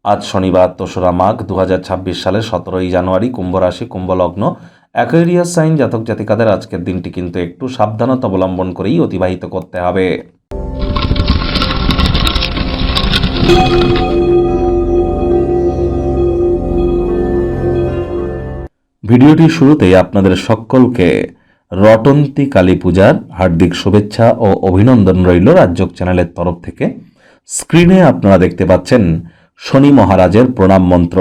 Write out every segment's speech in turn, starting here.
আজ শনিবার ২রা মাঘ ২০২৬ সালের ১৭ই জানুয়ারি, কুম্ভ রাশি, কুম্ভ লগ্ন, অ্যাকোয়ারিয়াস সাইন জাতক জাতিকাদের আজকের দিনটি কিন্তু একটু সাবধানতা অবলম্বন করেই অতিবাহিত করতে হবে। ভিডিওটির শুরুতেই আপনাদের সকলকে রটন্তী কালী পূজার হার্দিক শুভেচ্ছা ও অভিনন্দন রইল রাজযোগ চ্যানেলের তরফ থেকে। স্ক্রিনে আপনারা দেখতে পাচ্ছেন শনি মহারাজের প্রণাম মন্ত্র,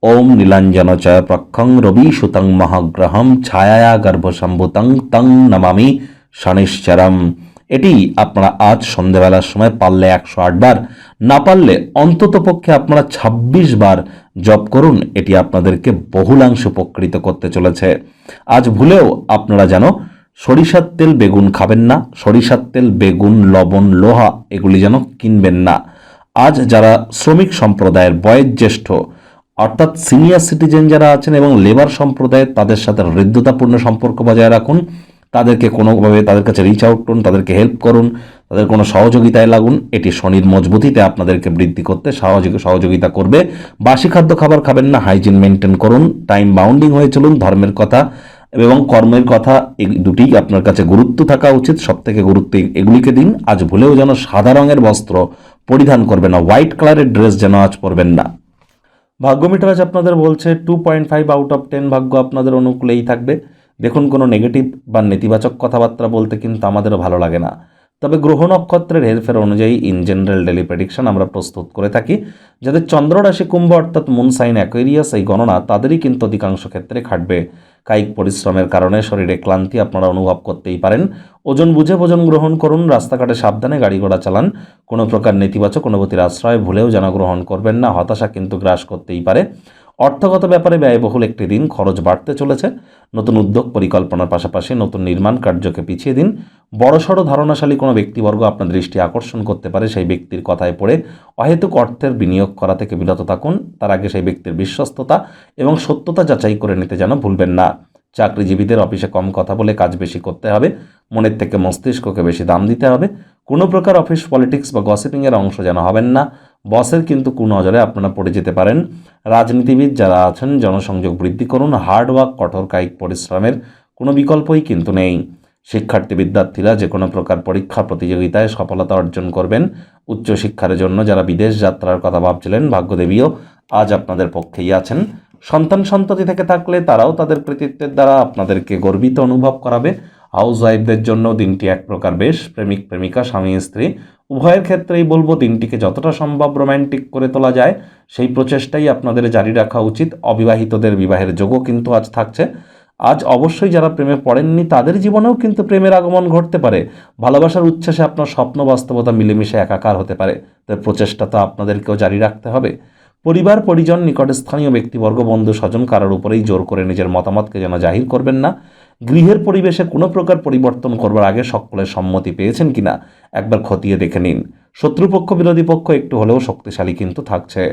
ওম নীলাঞ্জন চয় প্রক্ষং রবি সুতং মহাগ্রহম ছায়া গর্ভসম্ভূতং তং নমামি শনিশ্চরম। এটি আপনারা আজ সন্ধ্যেবেলার সময় পারলে ১০৮ বার, না পারলে অন্তত পক্ষে আপনারা ২৬ বার জপ করুন। এটি আপনাদেরকে বহুলাংশে উপকৃত করতে চলেছে। আজ ভুলেও আপনারা যেন সরিষার তেল বেগুন খাবেন না, সরিষার তেল বেগুন লবণ লোহা এগুলি যেন কিনবেন না। আজ যারা শ্রমিক সম্প্রদায়ের বয়োজ্যেষ্ঠ অর্থাৎ সিনিয়র সিটিজেন যারা আছেন এবং লেবার সম্প্রদায়ের, তাদের সাথে হৃদ্যতাপূর্ণ সম্পর্ক বজায় রাখুন। তাদেরকে কোনোভাবে তাদের কাছে রিচ আউট করুন, তাদেরকে হেল্প করুন, তাদের কোনো সহযোগিতায় লাগুন। এটি শনির মজবুতিতে আপনাদেরকে বৃদ্ধি করতে সহযোগিতা করবে। বাসি খাদ্য খাবার খাবেন না, হাইজিন মেনটেন করুন, টাইম বাউন্ডিং হয়ে চলুন। ধর্মের কথা এবং কর্মের কথা এই দুটি আপনার কাছে গুরুত্ব থাকা উচিত, সব থেকে গুরুত্ব এগুলিকে দিন। আজ ভুলেও যেন সাদা রঙের বস্ত্র পরিধান করবেন না, হোয়াইট কালারের ড্রেস যেন আজ পরবেন না। ভাগ্য মিটার আজ আপনাদের বলছে 2.5 আউট অফ 10 ভাগ্য আপনাদের অনুকূলেই থাকবে। দেখুন, কোনো নেগেটিভ বা নেতিবাচক কথাবার্তা বলতে কিন্তু আমাদেরও ভালো লাগে না, তবে গ্রহ নক্ষত্রের হেরফের অনুযায়ী ইন জেনারেল ডেলি প্রেডিকশন আমরা প্রস্তুত করে থাকি। যাদের চন্দ্র রাশি কুম্ভ অর্থাৎ মুন সাইন অ্যাকোয়ারিয়াস, এই গণনা তাদেরই কিন্তু অধিকাংশ ক্ষেত্রে খাটবে। কায়িক পরিশ্রমের কারণে শরীরে ক্লান্তি আপনারা অনুভব করতেই পারেন। ওজন বুঝে ভোজন গ্রহণ করুন, রাস্তাঘাটে সাবধানে গাড়ি ঘোড়া চালান। কোনো প্রকার নেতিবাচক অনুভূতির আশ্রয় ভুলেও যেন গ্রহণ করবেন না, হতাশা কিন্তু গ্রাস করতেই পারে। অর্থগত ব্যাপারে ব্যয়বহুল একটি দিন, খরচ বাড়তে চলেছে। নতুন উদ্যোগ পরিকল্পনার পাশাপাশি নতুন নির্মাণ কার্যকে পিছিয়ে দিন। বড়সড় ধারণাশালী কোনো ব্যক্তিবর্গ আপনার দৃষ্টি আকর্ষণ করতে পারে, সেই ব্যক্তির কথায় পড়ে অহেতুক অর্থের বিনিয়োগ করা থেকে বিরত থাকুন। তার আগে সেই ব্যক্তির বিশ্বস্ততা এবং সত্যতা যাচাই করে নিতে যেন ভুলবেন না। চাকরিজীবীদের অফিসে কম কথা বলে কাজ বেশি করতে হবে, মনের থেকে মস্তিষ্ককে বেশি দাম দিতে হবে। কোনো প্রকার অফিস পলিটিক্স বা গসিপিংয়ের অংশ যেন হবেন না, বসের কিন্তু কুনজরে আপনারা পড়ে যেতে পারেন। রাজনীতিবিদ যারা আছেন জনসংযোগ বৃদ্ধি করুন, হার্ডওয়ার্ক কঠোর কায়িক পরিশ্রমের কোনো বিকল্পই কিন্তু নেই। শিক্ষার্থী বিদ্যার্থীরা যে কোনো প্রকার পরীক্ষা প্রতিযোগিতায় সফলতা অর্জন করবেন। উচ্চশিক্ষার জন্য যারা বিদেশ যাত্রার কথা ভাবছিলেন, ভাগ্যদেবীও আজ আপনাদের পক্ষেই আছেন। সন্তান সন্ততি থেকে থাকলে তারাও তাদের কৃতিত্বের দ্বারা আপনাদেরকে গর্বিত অনুভব করাবে। হাউস ওয়াইফদের জন্য দিনটি এক প্রকার বেশ। প্রেমিক প্রেমিকা, স্বামী স্ত্রী উভয়ের ক্ষেত্রেই বলবো দিনটিকে যতটা সম্ভব রোম্যান্টিক করে তোলা যায় সেই প্রচেষ্টাই আপনাদের জারি রাখা উচিত। অবিবাহিতদের বিবাহের যোগও কিন্তু আজ থাকছে। আজ অবশ্যই যারা প্রেমে পড়েননি তাদের জীবনেও কিন্তু প্রেমের আগমন ঘটতে পারে। ভালোবাসার উচ্ছ্বাসে আপনার স্বপ্ন বাস্তবতা মিলেমিশে একাকার হতে পারে, তাই প্রচেষ্টা তো আপনাদেরকেও জারি রাখতে হবে। পরিবার পরিজন, নিকটে স্থানীয় ব্যক্তিবর্গ, বন্ধু স্বজন কারোর উপরেই জোর করে নিজের মতামতকে যেন জাহির করবেন না। গৃহের পরিবেশে কোনো প্রকার পরিবর্তন করবার আগে সকলের সম্মতি পেয়েছেন কিনা একবার খতিয়ে দেখে নিন। শত্রুপক্ষ বিরোধী পক্ষ একটু হলেও শক্তিশালী কিন্তু থাকছে।